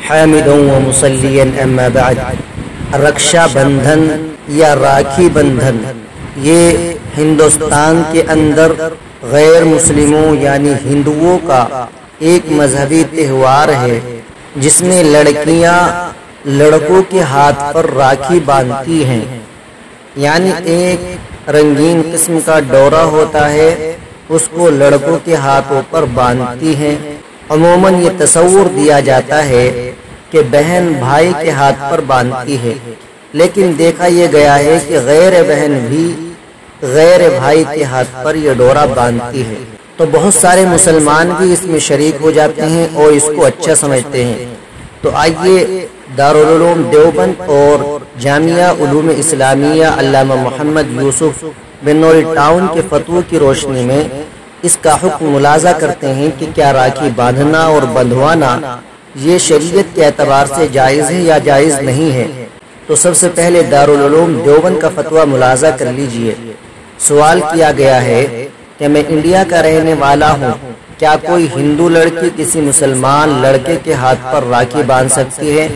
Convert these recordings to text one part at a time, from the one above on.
حامدا و مصلیا اما بعد۔ رکشا بندھن یا راکھی بندھن یہ ہندوستان کے اندر غیر مسلموں یعنی ہندوؤں کا ایک مذہبی تہوار ہے جس میں لڑکیاں لڑکوں کے ہاتھ پر راکھی باندھتی ہیں، یعنی ایک رنگین قسم کا ڈورا ہوتا ہے، اس کو لڑکوں کے ہاتھوں پر باندھتی ہیں۔ عموماً یہ تصور دیا جاتا ہے کہ بہن بھائی کے ہاتھ پر باندھتی ہے، لیکن دیکھا یہ گیا ہے کہ غیر بہن بھی غیر بھائی کے ہاتھ پر یہ ڈورا باندھتی ہے، تو بہت سارے مسلمان بھی اس میں شریک ہو جاتے ہیں اور اس کو اچھا سمجھتے ہیں۔ تو آئیے دارالعلوم دیوبند اور جامعہ علوم اسلامیہ علامہ محمد یوسف بنوری ٹاؤن کے فتوی کی روشنی میں اس کا حکم ملاحظہ کرتے ہیں کہ کیا راکھی باندھنا اور بندھوانا یہ شریعت کے اعتبار سے جائز ہے یا جائز نہیں ہے۔ تو سب سے پہلے دارالعلوم دیوبند کا فتویٰ ملاحظہ کر لیجئے۔ سوال کیا گیا ہے کہ میں انڈیا کا رہنے والا ہوں، کیا کوئی ہندو لڑکی کسی مسلمان لڑکے کے ہاتھ پر راکھی باندھ سکتی ہے؟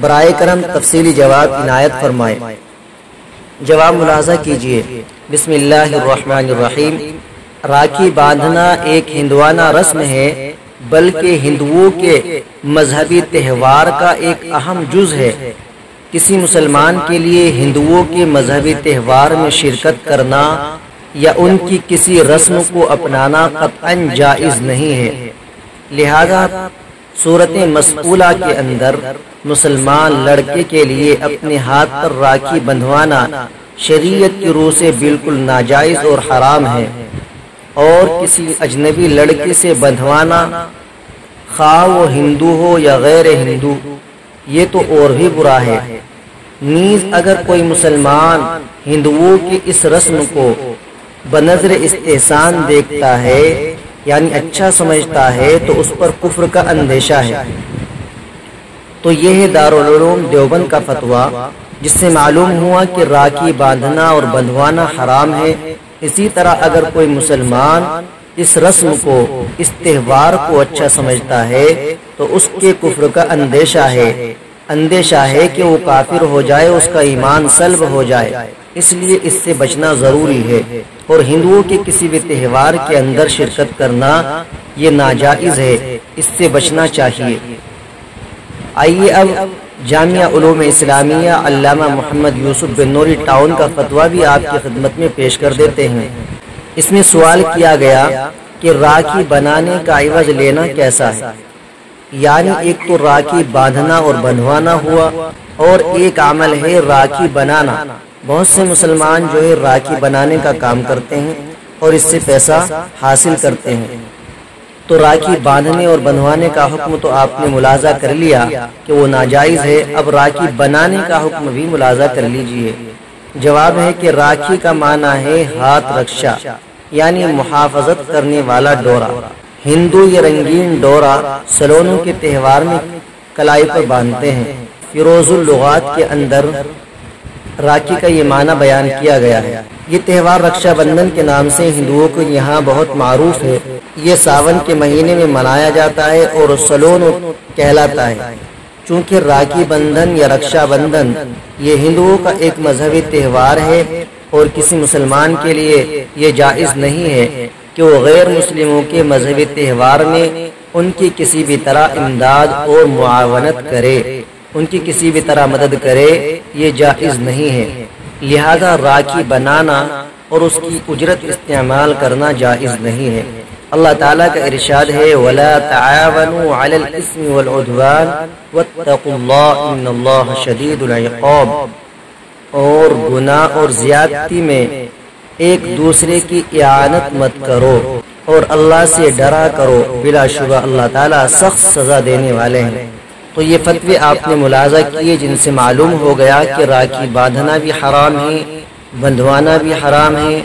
برائے کرم تفصیلی جواب عنایت فرمائیں۔ جواب ملاحظہ کیجئے۔ بسم اللہ الرحمن الرحیم۔ راکھی باندھنا ایک ہندوانہ رسم ہے، بلکہ ہندوؤں کے مذہبی تہوار کا ایک اہم جز ہے۔ کسی مسلمان کے لیے ہندوؤں کے مذہبی تہوار میں شرکت کرنا یا ان کی کسی رسم کو اپنانا قطعاً جائز نہیں ہے، لہذا صورت مسئولہ کے اندر مسلمان لڑکے کے لیے اپنے ہاتھ پر راکھی بندھوانا شریعت کی روح سے بالکل ناجائز اور حرام ہے، اور کسی اجنبی لڑکے سے بندھوانا خواہ وہ ہندو ہو یا غیر ہندو یہ تو اور بھی برا ہے۔ نیز اگر کوئی مسلمان ہندوؤں کی اس رسم کو بنظر استحسان دیکھتا ہے یعنی اچھا سمجھتا ہے تو اس پر کفر کا اندیشہ ہے۔ تو یہ ہے دارالعلوم دیوبند کا فتویٰ، جس سے معلوم ہوا کہ راکھی باندھنا اور بندھوانا حرام ہے۔ اسی طرح اگر کوئی مسلمان اس رسم کو، اس تہوار کو اچھا سمجھتا ہے تو اس کے کفر کا اندیشہ ہے کہ وہ کافر ہو جائے، اس کا ایمان سلب ہو جائے، اس لیے اس سے بچنا ضروری ہے، اور ہندوؤں کے کسی بھی تہوار کے اندر شرکت کرنا یہ ناجائز ہے، اس سے بچنا چاہیے۔ آئیے اب جامعہ علوم اسلامیہ علامہ محمد یوسف بنوری ٹاؤن کا فتویٰ بھی آپ کی خدمت میں پیش کر دیتے ہیں۔ اس میں سوال کیا گیا کہ راکھی بنانے کا عوض لینا کیسا ہے؟ یعنی ایک تو راکھی باندھنا اور بندھوانا ہوا، اور ایک عمل ہے راکھی بنانا۔ بہت سے مسلمان جو ہے راکھی بنانے کا کام کرتے ہیں اور اس سے پیسہ حاصل کرتے ہیں، تو راکھی باندھنے اور بندھوانے کا حکم تو آپ نے ملاحظہ کر لیا کہ وہ ناجائز ہے، اب راکھی بنانے کا حکم بھی ملاحظہ کر لیجئے۔ جواب ہے کہ راکھی کا معنی ہے ہاتھ رکشا، یعنی محافظت کرنے والا ڈورا۔ ہندو یہ رنگین ڈورا سلونوں کے تہوار میں کلائی پر باندھتے ہیں۔ فیروز اللغات کے اندر راکھی کا یہ معنی بیان کیا گیا ہے۔ یہ تہوار رکشا بندھن کے نام سے ہندوؤں کو یہاں بہت معروف ہے۔ یہ ساون کے مہینے میں منایا جاتا ہے اور سلون کہلاتا ہے۔ چونکہ راکھی بندھن یا رکشا بندھن یہ ہندوؤں کا ایک مذہبی تہوار ہے، اور کسی مسلمان کے لیے یہ جائز نہیں ہے کہ وہ غیر مسلموں کے مذہبی تہوار میں ان کی کسی بھی طرح امداد اور معاونت کرے، ان کی کسی بھی طرح مدد کرے، یہ جائز نہیں ہے، لہذا راکھی بنانا اور اس کی اجرت استعمال کرنا جائز نہیں ہے۔ اللہ تعالیٰ کا ارشاد ہے وَلَا تَعَاوَنُوا عَلَى الْإِثْمِ وَالْعُدْوَانِ وَاتَّقُوا اللَّهَ إِنَّ اللَّهَ شَدِيدُ الْعِقَابِ، اور گناہ اور زیادتی میں ایک دوسرے کی اعانت مت کرو اور اللہ سے ڈرا کرو، بلا شبہ اللہ تعالیٰ سخت سزا دینے والے ہیں۔ تو یہ فتوے آپ نے ملاحظہ کیے جن سے معلوم ہو گیا کہ راکھی باندھنا بھی حرام ہے، بندھوانا بھی حرام ہے،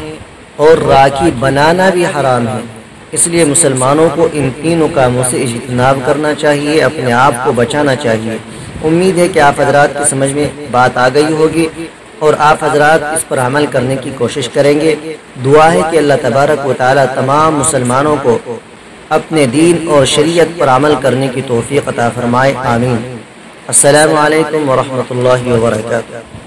اور راکھی بنانا بھی حرام ہے۔ اس لیے مسلمانوں کو ان تینوں کاموں سے اجتناب کرنا چاہیے، اپنے آپ کو بچانا چاہیے۔ امید ہے کہ آپ حضرات کی سمجھ میں بات آ گئی ہوگی اور آپ حضرات اس پر عمل کرنے کی کوشش کریں گے۔ دعا ہے کہ اللہ تبارک و تعالی تمام مسلمانوں کو اپنے دین اور شریعت پر عمل کرنے کی توفیق عطا فرمائے، آمین۔ السلام علیکم ورحمۃ اللہ وبرکاتہ۔